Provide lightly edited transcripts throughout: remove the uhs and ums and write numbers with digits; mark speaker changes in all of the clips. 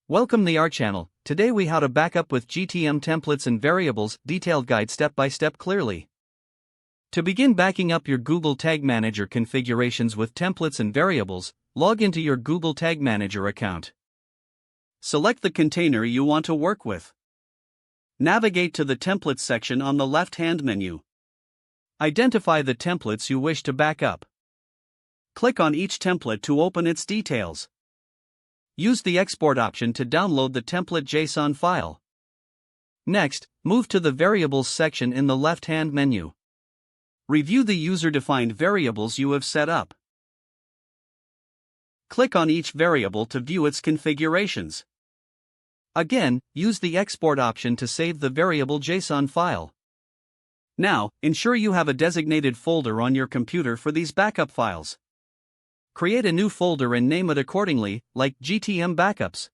Speaker 1: Welcome to our channel. Today we how to backup with GTM templates and variables, detailed guide step by step clearly. To begin backing up your Google Tag Manager configurations with templates and variables, log into your Google Tag Manager account. Select the container you want to work with. Navigate to the Templates section on the left-hand menu. Identify the templates you wish to back up. Click on each template to open its details. Use the export option to download the template JSON file. Next, move to the Variables section in the left-hand menu. Review the user-defined variables you have set up. Click on each variable to view its configurations. Again, use the export option to save the variable JSON file. Now, ensure you have a designated folder on your computer for these backup files. Create a new folder and name it accordingly, like GTM Backups.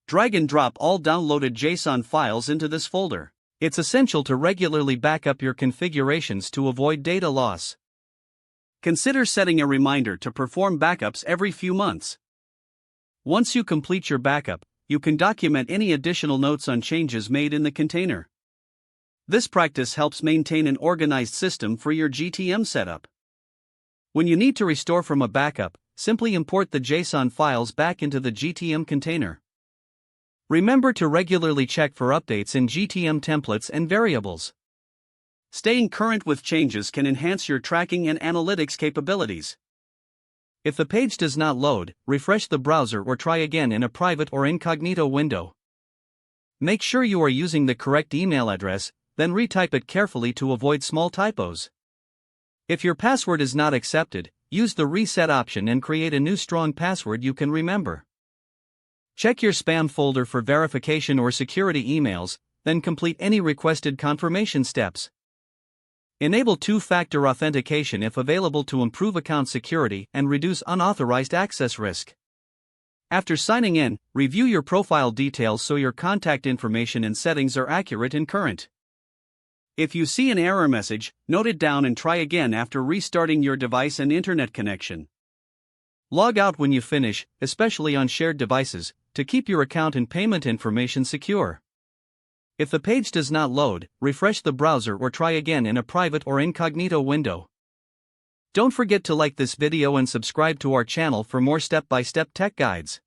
Speaker 1: Drag and drop all downloaded JSON files into this folder. It's essential to regularly back up your configurations to avoid data loss. Consider setting a reminder to perform backups every few months. Once you complete your backup, you can document any additional notes on changes made in the container. This practice helps maintain an organized system for your GTM setup. When you need to restore from a backup, simply import the JSON files back into the GTM container. Remember to regularly check for updates in GTM templates and variables. Staying current with changes can enhance your tracking and analytics capabilities. If the page does not load, refresh the browser or try again in a private or incognito window. Make sure you are using the correct email address, then retype it carefully to avoid small typos. If your password is not accepted, use the reset option and create a new strong password you can remember. Check your spam folder for verification or security emails, then complete any requested confirmation steps. Enable two-factor authentication if available to improve account security and reduce unauthorized access risk. After signing in, review your profile details so your contact information and settings are accurate and current. If you see an error message, note it down and try again after restarting your device and internet connection. Log out when you finish, especially on shared devices, to keep your account and payment information secure. If the page does not load, refresh the browser or try again in a private or incognito window. Don't forget to like this video and subscribe to our channel for more step-by-step tech guides.